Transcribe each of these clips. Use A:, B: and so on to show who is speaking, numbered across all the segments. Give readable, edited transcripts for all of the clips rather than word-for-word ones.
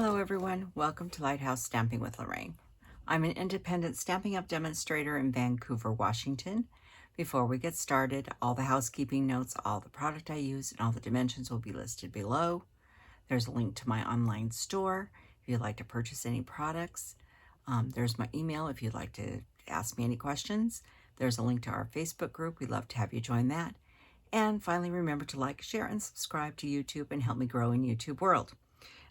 A: Hello everyone, welcome to Lighthouse Stamping with Lorraine. I'm an independent Stampin' Up! Demonstrator in Vancouver, Washington. Before we get started, all the housekeeping notes, all the product I use, and all the dimensions will be listed below. There's a link to my online store if you'd like to purchase any products. There's my email if you'd like to ask me any questions. There's a link to our Facebook group. We'd love to have you join that. And finally, remember to like, share, and subscribe to YouTube and help me grow in YouTube world.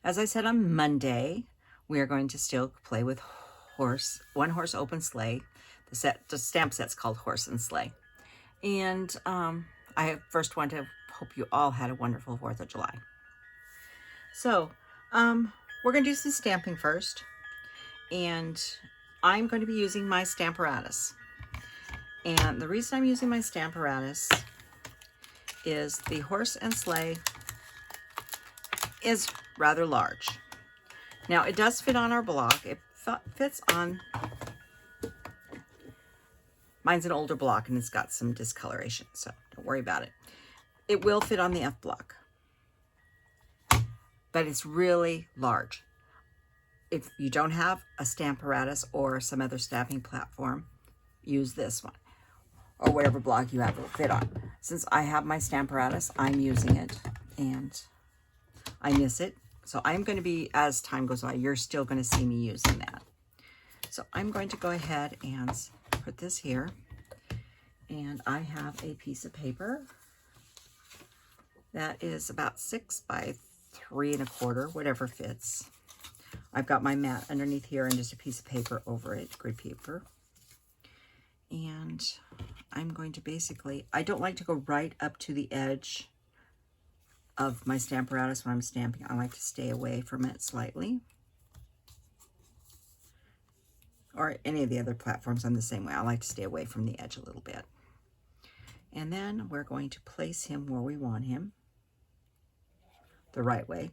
A: As I said on Monday, we are going to still play with one horse open sleigh. The stamp set's called Horse and Sleigh. And I first want to hope you all had a wonderful 4th of July. So we're going to do some stamping first. And I'm going to be using my Stamparatus. And the reason I'm using my Stamparatus is the Horse and Sleigh is rather large. Now it does fit on our block. It fits on, mine's an older block and it's got some discoloration, so don't worry about it. It will fit on the F block, but it's really large. If you don't have a Stamparatus or some other stamping platform, use this one or whatever block you have it will fit on. Since I have my Stamparatus, I'm using it and I miss it. So I'm going to be, as time goes by, you're still going to see me using that. So I'm going to go ahead and put this here. And I have a piece of paper that is about 6 by 3 1/4, whatever fits. I've got my mat underneath here and just a piece of paper over it, grid paper. And I'm going to basically, I don't like to go right up to the edge of my Stamparatus when I'm stamping. I like to stay away from it slightly. Or any of the other platforms, I'm the same way. I like to stay away from the edge a little bit. And then we're going to place him where we want him, the right way.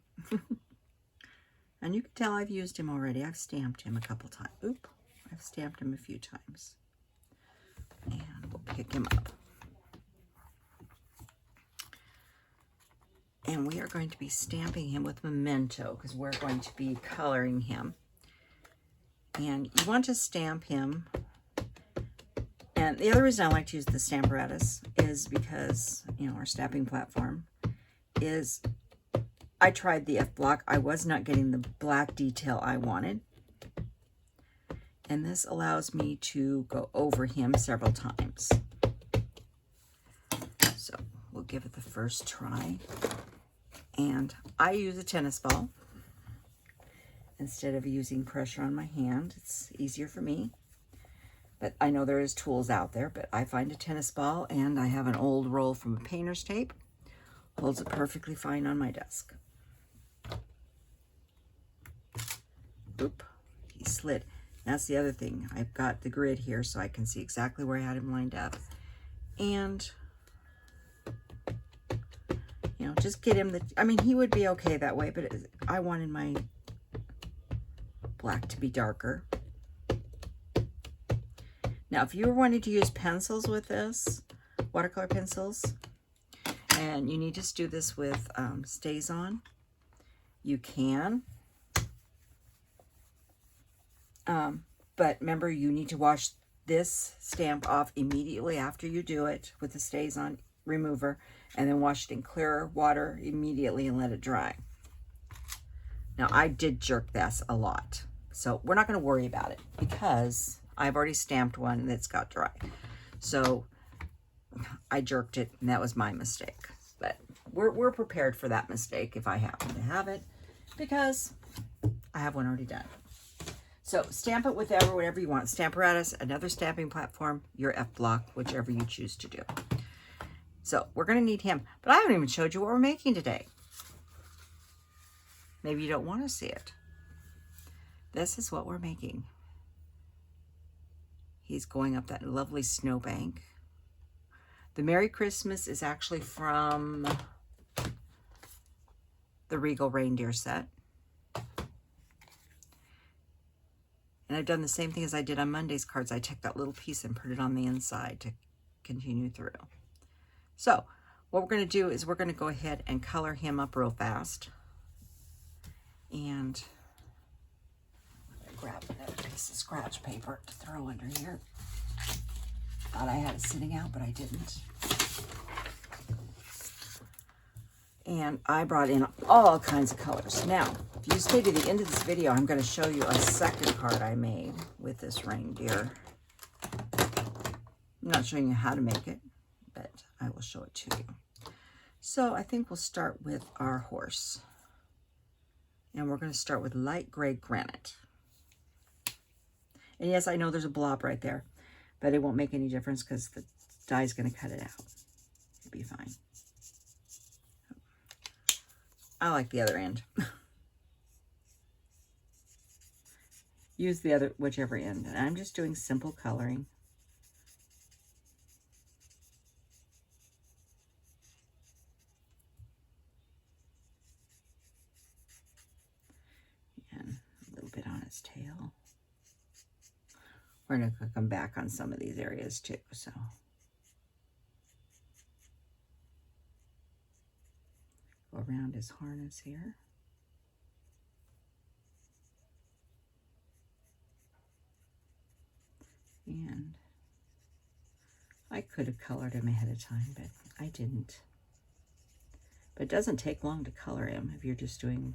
A: And you can tell I've used him already. I've stamped him a couple times. Oop, I've stamped him a few times. And we'll pick him up. And we are going to be stamping him with Memento because we're going to be coloring him. And you want to stamp him. And the other reason I like to use the Stamparatus is because, you know, our stamping platform is, I tried the F block. I was not getting the black detail I wanted. And this allows me to go over him several times. So we'll give it the first try. And I use a tennis ball instead of using pressure on my hand. It's easier for me. But I know there is tools out there, but I find a tennis ball and I have an old roll from a painter's tape. Holds it perfectly fine on my desk. Oop, he slid. That's the other thing. I've got the grid here so I can see exactly where I had him lined up. And you know, just get him I mean, he would be okay that way, but I wanted my black to be darker. Now, if you were wanting to use pencils with this, watercolor pencils, and you need to do this with stays on, you can. But remember, you need to wash this stamp off immediately after you do it with the stays on remover, and then wash it in clear water immediately and let it dry. Now I did jerk this a lot, so we're not going to worry about it because I've already stamped one that's got dry. So I jerked it and that was my mistake, but we're prepared for that mistake if I happen to have it because I have one already done. So stamp it with whatever you want. Stamparatus, another stamping platform, your F block, whichever you choose to do. So we're going to need him. But I haven't even showed you what we're making today. Maybe you don't want to see it. This is what we're making. He's going up that lovely snowbank. The Merry Christmas is actually from the Regal Reindeer set. And I've done the same thing as I did on Monday's cards. I took that little piece and put it on the inside to continue through. So what we're going to do is we're going to go ahead and color him up real fast. And grab another piece of scratch paper to throw under here. Thought I had it sitting out, but I didn't. And I brought in all kinds of colors. Now, if you stay to the end of this video, I'm going to show you a second card I made with this reindeer. I'm not showing you how to make it, but I will show it to you. So I think we'll start with our horse. And we're going to start with light gray granite. And yes, I know there's a blob right there, but it won't make any difference because the die is going to cut it out. It'll be fine. I like the other end. Use the other, whichever end. And I'm just doing simple coloring. And a little bit on its tail. We're going to come back on some of these areas too, so. Go around his harness here. And I could have colored him ahead of time, but I didn't. But it doesn't take long to color him if you're just doing,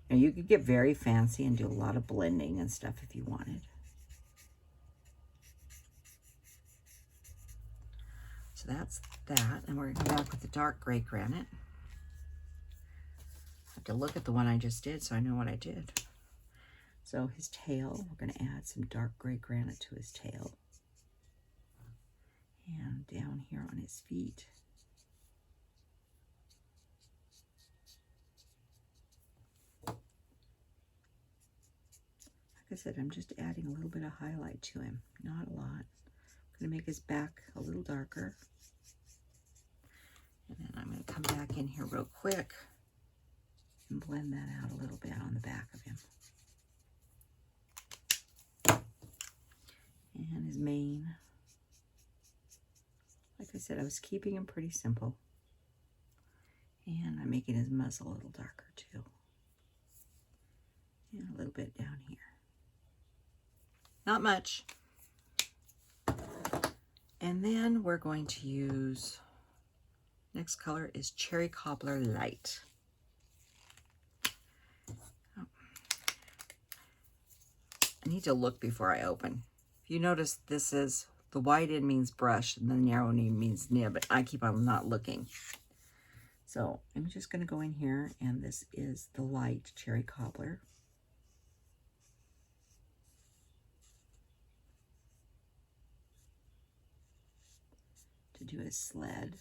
A: you know, you could get very fancy and do a lot of blending and stuff if you wanted. So that's that, and we're going to come back with the dark gray granite. I have to look at the one I just did so I know what I did. So his tail, we're going to add some dark gray granite to his tail. And down here on his feet. Like I said, I'm just adding a little bit of highlight to him, not a lot. I'm going to make his back a little darker. And then I'm going to come back in here real quick and blend that out a little bit on the back of him. And his mane. Like I said, I was keeping him pretty simple. And I'm making his muzzle a little darker too. And a little bit down here. Not much. And then we're going to use, next color is Cherry Cobbler Light. Oh. I need to look before I open. If you notice, this is, the white end means brush and the narrow end means nib. I keep on not looking. So I'm just going to go in here, and this is the light Cherry Cobbler. To do a sled.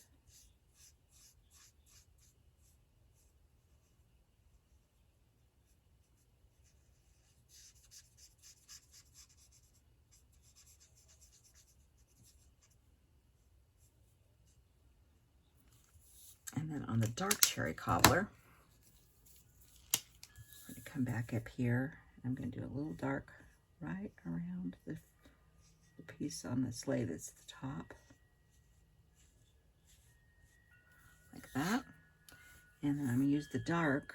A: And then on the dark Cherry Cobbler, I'm going to come back up here. I'm going to do a little dark right around the piece on the sleigh that's the top. Like that. And then I'm going to use the dark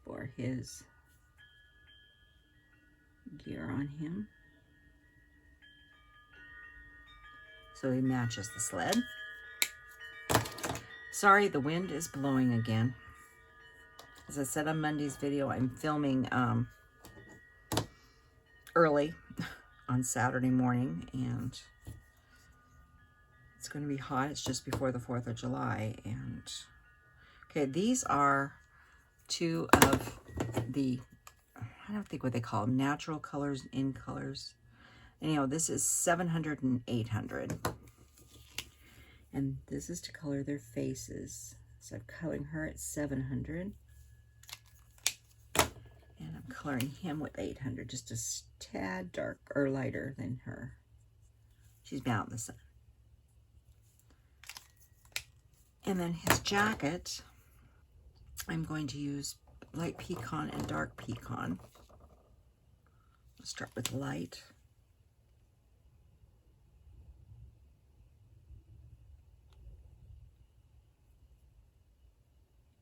A: for his gear on him. So he matches the sled. Sorry, the wind is blowing again. As I said on Monday's video, I'm filming early on Saturday morning, and it's going to be hot. It's just before the 4th of July. And okay, these are two of the, I don't think what they call them, natural colors, in colors. Anyhow, this is 700 and 800. And this is to color their faces. So I'm coloring her at 700. And I'm coloring him with 800, just a tad dark or lighter than her. She's been out in the sun. And then his jacket, I'm going to use light pecan and dark pecan. I'll start with light.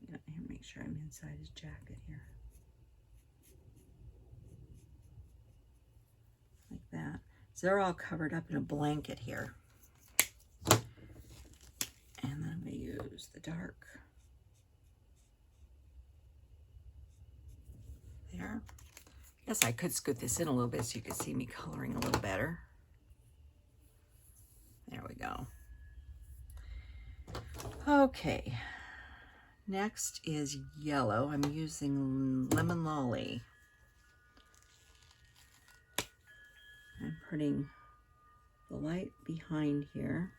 A: Here, make sure I'm inside his jacket here. So they're all covered up in a blanket here. And then I'm going to use the dark there. Guess I could scoot this in a little bit so you could see me coloring a little better. There we go. Okay, next is yellow. I'm using Lemon Lolly. I'm putting the light behind here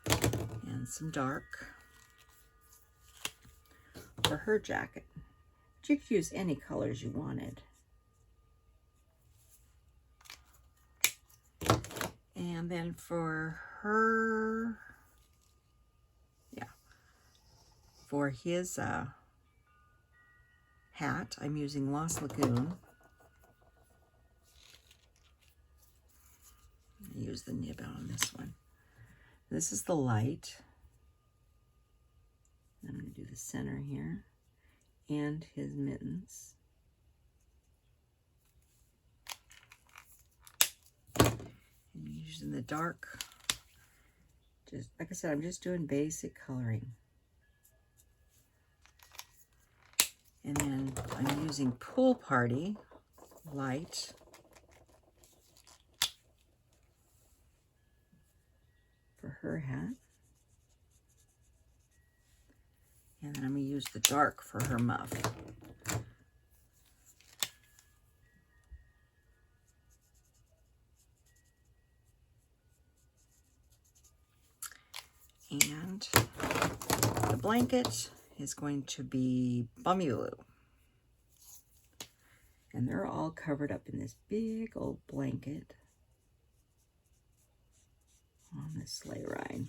A: and some dark for her jacket. But you could use any colors you wanted. And then for her, for his hat, I'm using Lost Lagoon. Use the nib out on this one. This is the light. I'm going to do the center here and his mittens. And using the dark, just like I said, I'm just doing basic coloring. And then I'm using Pool Party light for her hat. And then I'm going to use the dark for her muff. And the blanket is going to be Bumuloo. And they're all covered up in this big old blanket on this sleigh ride.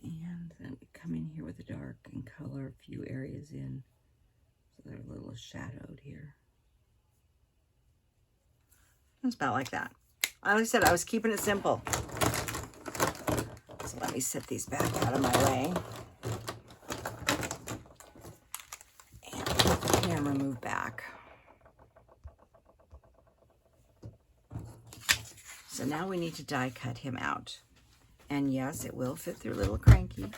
A: And then we come in here with the dark and color a few areas in so they're a little shadowed here. It's about like that. Like I said, I was keeping it simple. So let me set these back out of my way. And let the camera move back. So now we need to die cut him out. And yes, it will fit through Little Cranky.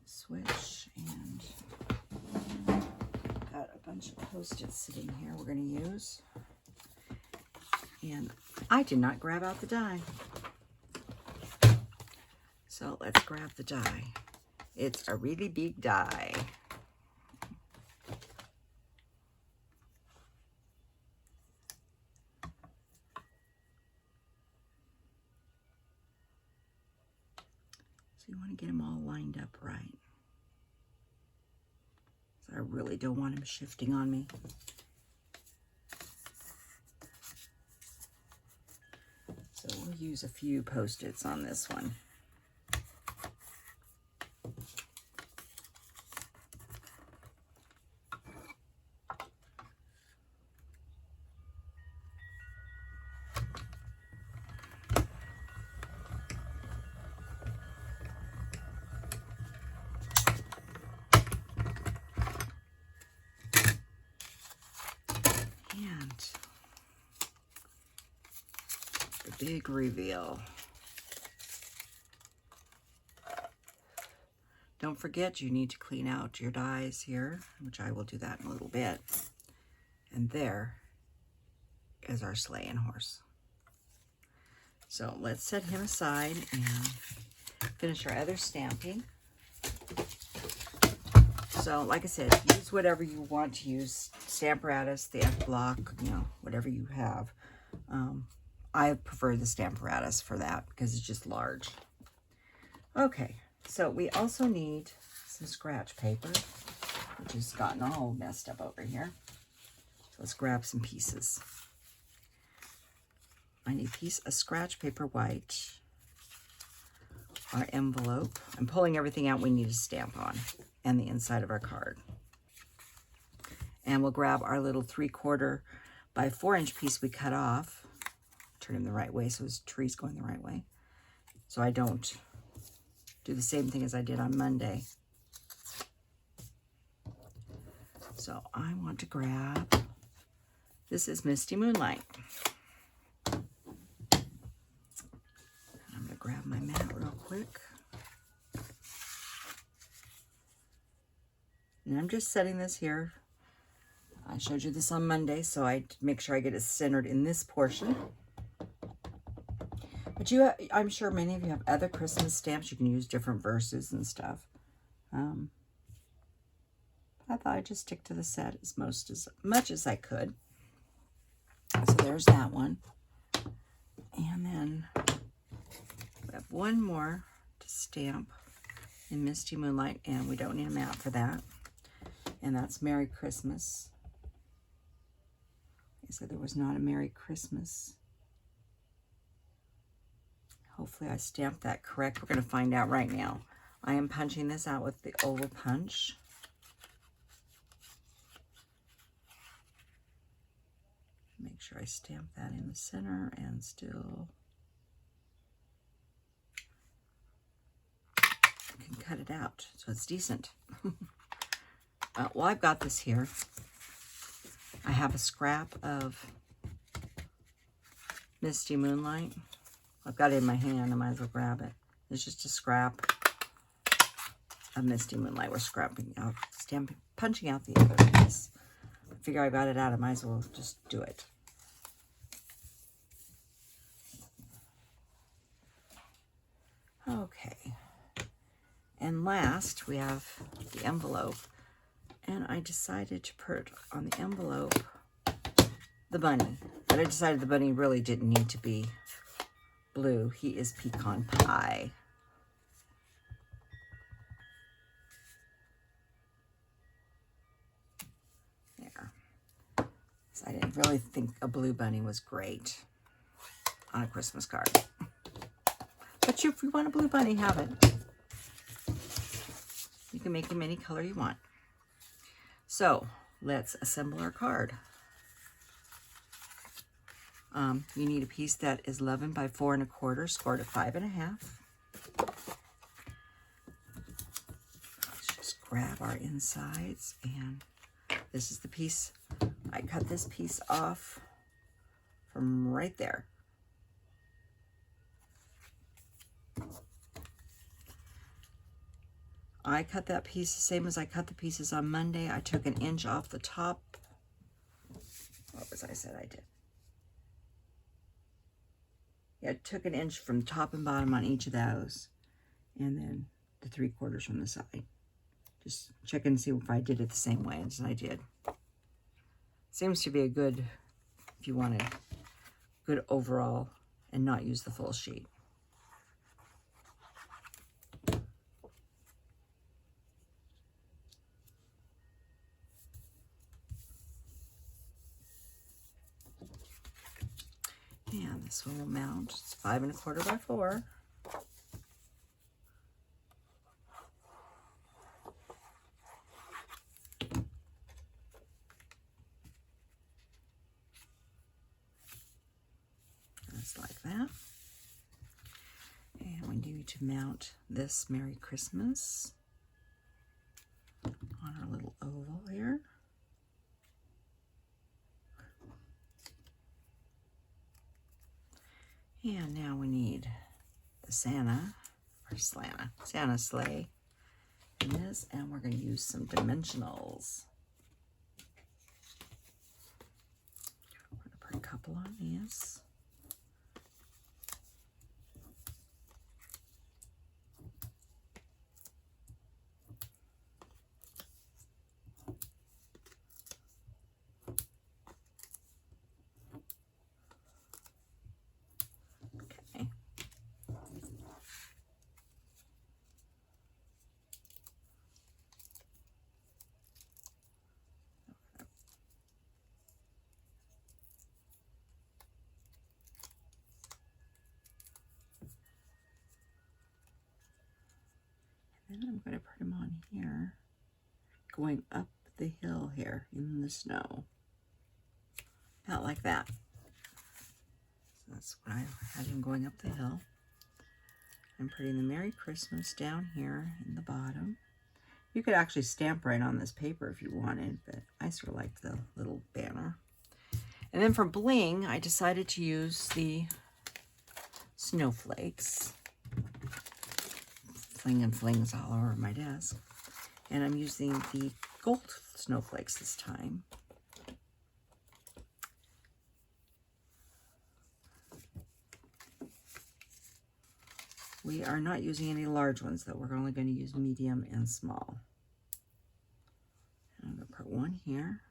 A: Switch, and got a bunch of Post-its sitting here we're going to use. And I did not grab out the die. So let's grab the die. It's a really big die. So you want to get them all lined up right. So I really don't want them shifting on me. So we'll use a few Post-its on this one. Big reveal. Don't forget you need to clean out your dies here, which I will do that in a little bit. And there is our sleigh and horse. So let's set him aside and finish our other stamping. So like I said, use whatever you want to use. Stamparatus, the F block, you know, whatever you have. I prefer the Stamparatus for that because it's just large. Okay, so we also need some scratch paper, which has gotten all messed up over here. So let's grab some pieces. I need a piece of scratch paper white, our envelope. I'm pulling everything out we need to stamp on, and the inside of our card. And we'll grab our little 3/4 by 4-inch piece we cut off. Turn him the right way so his tree's going the right way. So I don't do the same thing as I did on Monday. So I want to grab, this is Misty Moonlight. And I'm going to grab my mat real quick. And I'm just setting this here. I showed you this on Monday, so I make sure I get it centered in this portion. But I'm sure many of you have other Christmas stamps. You can use different verses and stuff. I thought I'd just stick to the set as much as I could. So there's that one. And then we have one more to stamp in Misty Moonlight, and we don't need a mat for that. And that's Merry Christmas. I said there was not a Merry Christmas. Hopefully I stamped that correct. We're going to find out right now. I am punching this out with the oval punch. Make sure I stamp that in the center and still can cut it out so it's decent. Well, I've got this here. I have a scrap of Misty Moonlight. I've got it in my hand. I might as well grab it. It's just a scrap of Misty Moonlight. We're scrapping out, punching out the other piece. I figure I got it out. I might as well just do it. Okay. And last, we have the envelope. And I decided to put on the envelope the bunny. But I decided the bunny really didn't need to be blue. He is Pecan Pie. There. So I didn't really think a blue bunny was great on a Christmas card. But if you want a blue bunny, have it. You can make him any color you want. So let's assemble our card. You need a piece that is 11 by 4 1/4, scored at 5 1/2. Let's just grab our insides, and this is the piece. I cut this piece off from right there. I cut that piece the same as I cut the pieces on Monday. I took 1 inch off the top. What was I said I did? Yeah, I took 1 inch from top and bottom on each of those. And then the 3/4 from the side. Just check and see if I did it the same way as I did. Seems to be a good, if you wanted good overall and not use the full sheet. And this one will mount. It's 5 1/4 by 4. Just like that. And we need to mount this Merry Christmas on our little oval here. And now we need the Santa sleigh in this, and we're going to use some dimensionals. I'm going to put a couple on these. And I'm going to put them on here, going up the hill here in the snow. out like that. So that's what I had him going up the hill. I'm putting the Merry Christmas down here in the bottom. You could actually stamp right on this paper if you wanted, but I sort of liked the little banner. And then for bling, I decided to use the snowflakes. Fling and flings all over my desk. And I'm using the gold snowflakes this time. We are not using any large ones, though. We're only going to use medium and small. And I'm going to put one here.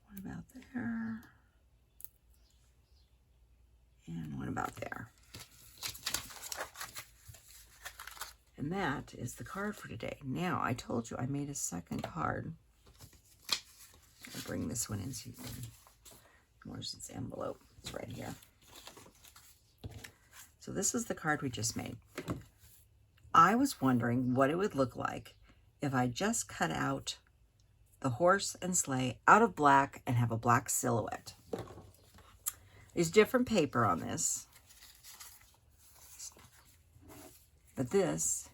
A: One about there. And one about there. And that is the card for today. Now, I told you I made a second card. I'll bring this one in so you can... Where's its envelope? It's right here. So this is the card we just made. I was wondering what it would look like if I just cut out the horse and sleigh out of black and have a black silhouette. There's different paper on this, but this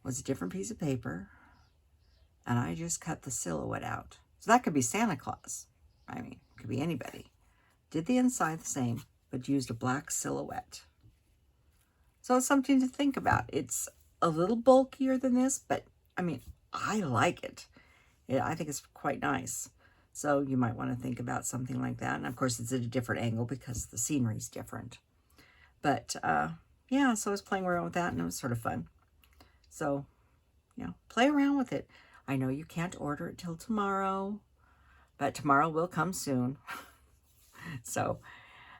A: was a different piece of paper, and I just cut the silhouette out. So that could be Santa Claus. I mean, it could be anybody. Did the inside the same, but used a black silhouette. So it's something to think about. It's a little bulkier than this, but I mean, I like it. I think it's quite nice. So you might want to think about something like that. And of course, it's at a different angle because the scenery is different. But yeah, so I was playing around with that, and it was sort of fun. So, you know, play around with it. I know you can't order it till tomorrow, but tomorrow will come soon. So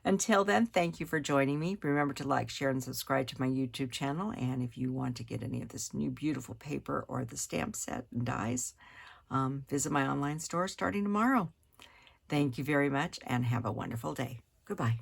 A: until then, thank you for joining me. Remember to like, share, and subscribe to my YouTube channel. And if you want to get any of this new beautiful paper or the stamp set and dies, visit my online store starting tomorrow. Thank you very much and have a wonderful day. Goodbye.